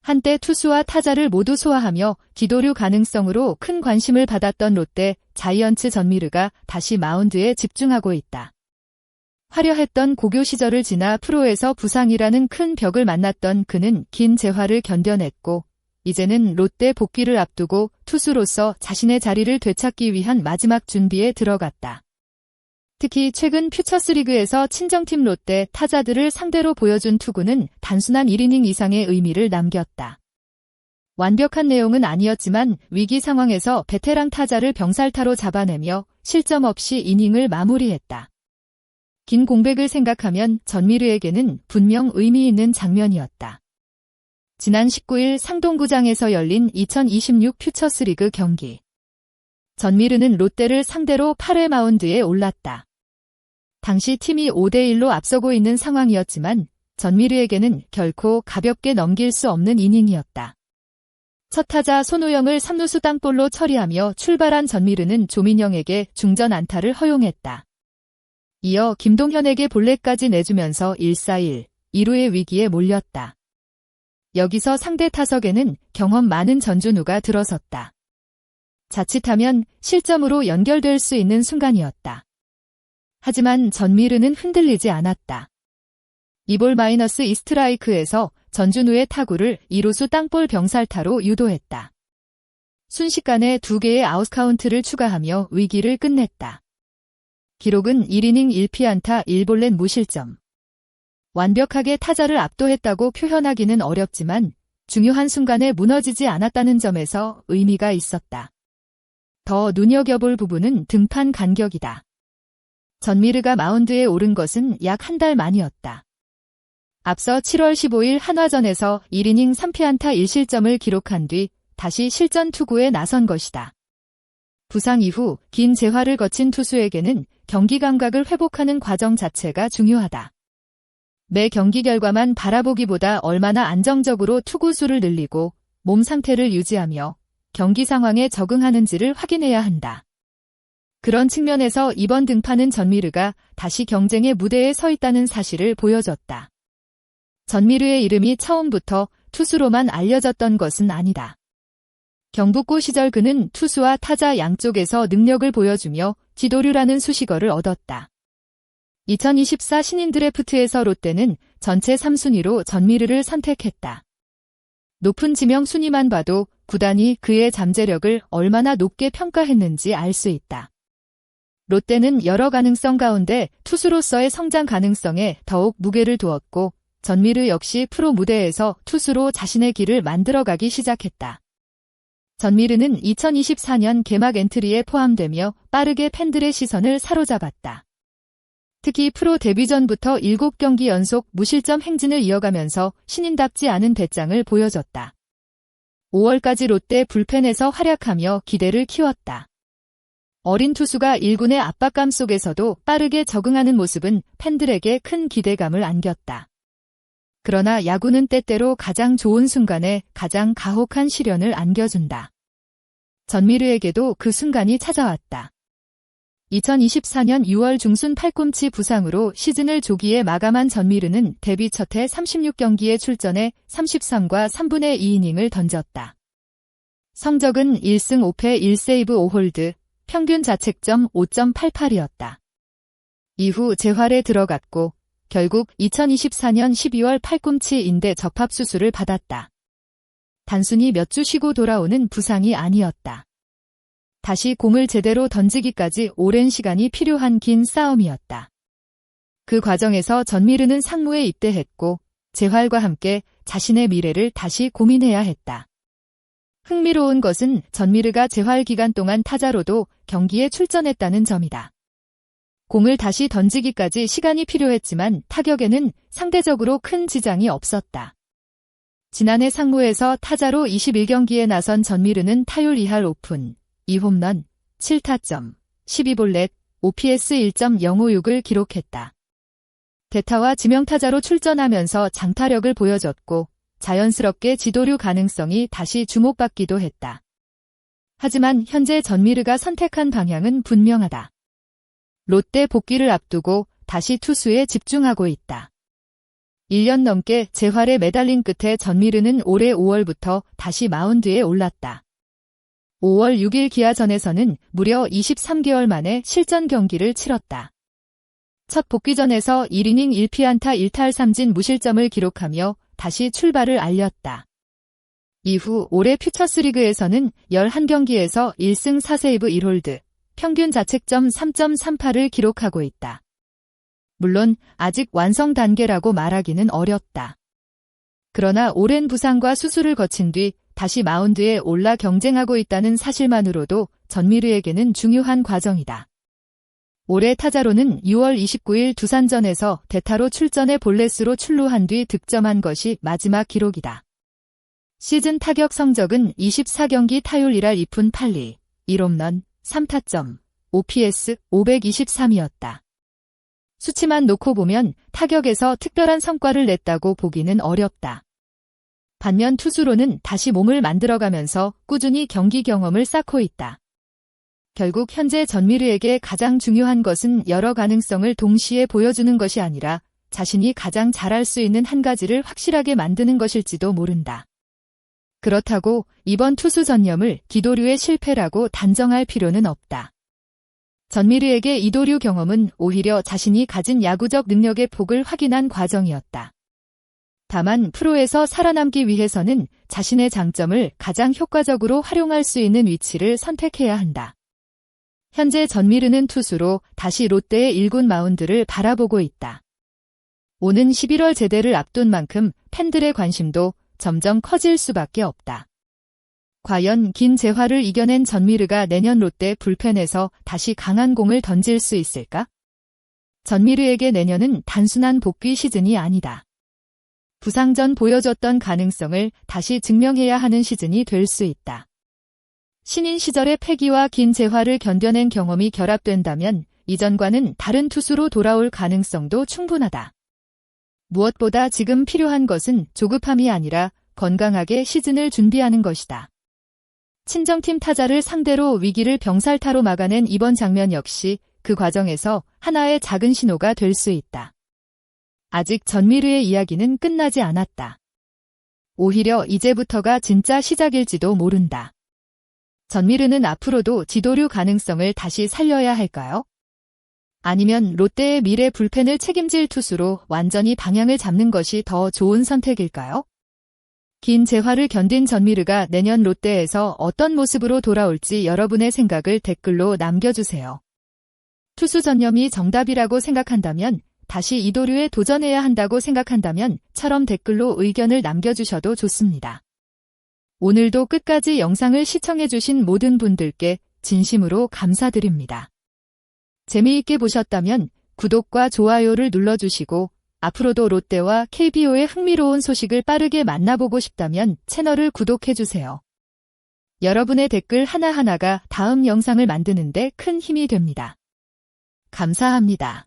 한때 투수와 타자를 모두 소화하며 기도류 가능성으로 큰 관심을 받았던 롯데 자이언츠 전미르가 다시 마운드에 집중하고 있다. 화려했던 고교 시절을 지나 프로에서 부상이라는 큰 벽을 만났던 그는 긴 재활을 견뎌냈고 이제는 롯데 복귀를 앞두고 투수로서 자신의 자리를 되찾기 위한 마지막 준비에 들어갔다. 특히 최근 퓨처스리그에서 친정팀 롯데 타자들을 상대로 보여준 투구는 단순한 1이닝 이상의 의미를 남겼다. 완벽한 내용은 아니었지만 위기 상황에서 베테랑 타자를 병살타로 잡아내며 실점 없이 이닝을 마무리했다. 긴 공백을 생각하면 전미르에게는 분명 의미 있는 장면이었다. 지난 19일 상동구장에서 열린 2026 퓨처스리그 경기. 전미르는 롯데를 상대로 8회 마운드에 올랐다. 당시 팀이 5대1로 앞서고 있는 상황이었지만 전미르에게는 결코 가볍게 넘길 수 없는 이닝이었다. 첫 타자 손우영을 3루수 땅볼로 처리하며 출발한 전미르는 조민영에게 중전 안타를 허용했다. 이어 김동현에게 볼넷까지 내주면서 1-4-1, 2루의 위기에 몰렸다. 여기서 상대 타석에는 경험 많은 전준우가 들어섰다. 자칫하면 실점으로 연결될 수 있는 순간이었다. 하지만 전미르는 흔들리지 않았다. 2볼-2 스트라이크에서 전준우의 타구를 2루수 땅볼 병살타로 유도했다. 순식간에 2개의 아웃카운트를 추가하며 위기를 끝냈다. 기록은 1이닝 1피안타 1볼넷 무실점. 완벽하게 타자를 압도했다고 표현하기는 어렵지만 중요한 순간에 무너지지 않았다는 점에서 의미가 있었다. 더 눈여겨볼 부분은 등판 간격이다. 전미르가 마운드에 오른 것은 약 한 달 만이었다. 앞서 7월 15일 한화전에서 1이닝 3피안타 1실점을 기록한 뒤 다시 실전 투구에 나선 것이다. 부상 이후 긴 재활을 거친 투수에게는 경기 감각을 회복하는 과정 자체가 중요하다. 매 경기 결과만 바라보기보다 얼마나 안정적으로 투구수를 늘리고 몸 상태를 유지하며 경기 상황에 적응하는지를 확인해야 한다. 그런 측면에서 이번 등판은 전미르가 다시 경쟁의 무대에 서 있다는 사실을 보여줬다. 전미르의 이름이 처음부터 투수로만 알려졌던 것은 아니다. 경북고 시절 그는 투수와 타자 양쪽에서 능력을 보여주며 지도류라는 수식어를 얻었다. 2024 신인 드래프트에서 롯데는 전체 3순위로 전미르를 선택했다. 높은 지명 순위만 봐도 구단이 그의 잠재력을 얼마나 높게 평가했는지 알 수 있다. 롯데는 여러 가능성 가운데 투수로서의 성장 가능성에 더욱 무게를 두었고 전미르 역시 프로 무대에서 투수로 자신의 길을 만들어가기 시작했다. 전미르는 2024년 개막 엔트리에 포함되며 빠르게 팬들의 시선을 사로잡았다. 특히 프로 데뷔 전부터 7경기 연속 무실점 행진을 이어가면서 신인답지 않은 배짱을 보여줬다. 5월까지 롯데 불펜에서 활약하며 기대를 키웠다. 어린 투수가 1군의 압박감 속에서도 빠르게 적응하는 모습은 팬들에게 큰 기대감을 안겼다. 그러나 야구는 때때로 가장 좋은 순간에 가장 가혹한 시련을 안겨준다. 전미르에게도 그 순간이 찾아왔다. 2024년 6월 중순 팔꿈치 부상으로 시즌을 조기에 마감한 전미르는 데뷔 첫해 36경기에 출전해 33과 3분의 2이닝을 던졌다. 성적은 1승 5패 1세이브 5홀드, 평균 자책점 5.88이었다. 이후 재활에 들어갔고 결국 2024년 12월 팔꿈치 인대 접합 수술을 받았다. 단순히 몇 주 쉬고 돌아오는 부상이 아니었다. 다시 공을 제대로 던지기까지 오랜 시간이 필요한 긴 싸움이었다. 그 과정에서 전미르는 상무에 입대했고 재활과 함께 자신의 미래를 다시 고민해야 했다. 흥미로운 것은 전미르가 재활 기간 동안 타자로도 경기에 출전했다는 점이다. 공을 다시 던지기까지 시간이 필요했지만 타격에는 상대적으로 큰 지장이 없었다. 지난해 상무에서 타자로 21경기에 나선 전미르는 타율 2할 5푼, 2홈런, 7타점, 12볼넷, OPS 1.056을 기록했다. 대타와 지명타자로 출전하면서 장타력을 보여줬고 자연스럽게 지도류 가능성이 다시 주목받기도 했다. 하지만 현재 전미르가 선택한 방향은 분명하다. 롯데 복귀를 앞두고 다시 투수에 집중하고 있다. 1년 넘게 재활에 매달린 끝에 전미르는 올해 5월부터 다시 마운드에 올랐다. 5월 6일 기아전에서는 무려 23개월 만에 실전 경기를 치렀다. 첫 복귀전에서 1이닝 1피안타 1탈 3진 무실점을 기록하며 다시 출발을 알렸다. 이후 올해 퓨처스리그에서는 11경기에서 1승 4세이브 1홀드, 평균 자책점 3.38을 기록하고 있다. 물론 아직 완성 단계라고 말하기는 어렵다. 그러나 오랜 부상과 수술을 거친 뒤 다시 마운드에 올라 경쟁하고 있다는 사실만으로도 전미르에게는 중요한 과정이다. 올해 타자로는 6월 29일 두산전에서 대타로 출전해 볼넷으로 출루한 뒤 득점한 것이 마지막 기록이다. 시즌 타격 성적은 24경기 타율 1할 2푼 8리, 1홈런, 3타점, OPS 523이었다. 수치만 놓고 보면 타격에서 특별한 성과를 냈다고 보기는 어렵다. 반면 투수로는 다시 몸을 만들어가면서 꾸준히 경기 경험을 쌓고 있다. 결국 현재 전미르에게 가장 중요한 것은 여러 가능성을 동시에 보여주는 것이 아니라 자신이 가장 잘할 수 있는 한 가지를 확실하게 만드는 것일지도 모른다. 그렇다고 이번 투수 전념을 기도류의 실패라고 단정할 필요는 없다. 전미르에게 이도류 경험은 오히려 자신이 가진 야구적 능력의 폭을 확인한 과정이었다. 다만 프로에서 살아남기 위해서는 자신의 장점을 가장 효과적으로 활용할 수 있는 위치를 선택해야 한다. 현재 전미르는 투수로 다시 롯데의 1군 마운드를 바라보고 있다. 오는 11월 제대를 앞둔 만큼 팬들의 관심도 점점 커질 수밖에 없다. 과연 긴 재활을 이겨낸 전미르가 내년 롯데 불펜에서 다시 강한 공을 던질 수 있을까? 전미르에게 내년은 단순한 복귀 시즌이 아니다. 부상 전 보여줬던 가능성을 다시 증명해야 하는 시즌이 될 수 있다. 신인 시절의 패기와 긴 재활을 견뎌낸 경험이 결합된다면 이전과는 다른 투수로 돌아올 가능성도 충분하다. 무엇보다 지금 필요한 것은 조급함이 아니라 건강하게 시즌을 준비하는 것이다. 친정팀 타자를 상대로 위기를 병살타로 막아낸 이번 장면 역시 그 과정에서 하나의 작은 신호가 될 수 있다. 아직 전미르의 이야기는 끝나지 않았다. 오히려 이제부터가 진짜 시작일지도 모른다. 전미르는 앞으로도 지도류 가능성을 다시 살려야 할까요? 아니면 롯데의 미래 불펜을 책임질 투수로 완전히 방향을 잡는 것이 더 좋은 선택일까요? 긴 재활을 견딘 전미르가 내년 롯데에서 어떤 모습으로 돌아올지 여러분의 생각을 댓글로 남겨주세요. 투수 전념이 정답이라고 생각한다면, 다시 이도류에 도전해야 한다고 생각한다면 처럼 댓글로 의견을 남겨주셔도 좋습니다. 오늘도 끝까지 영상을 시청해주신 모든 분들께 진심으로 감사드립니다. 재미있게 보셨다면 구독과 좋아요를 눌러주시고 앞으로도 롯데와 KBO의 흥미로운 소식을 빠르게 만나보고 싶다면 채널을 구독해주세요. 여러분의 댓글 하나하나가 다음 영상을 만드는 데 큰 힘이 됩니다. 감사합니다.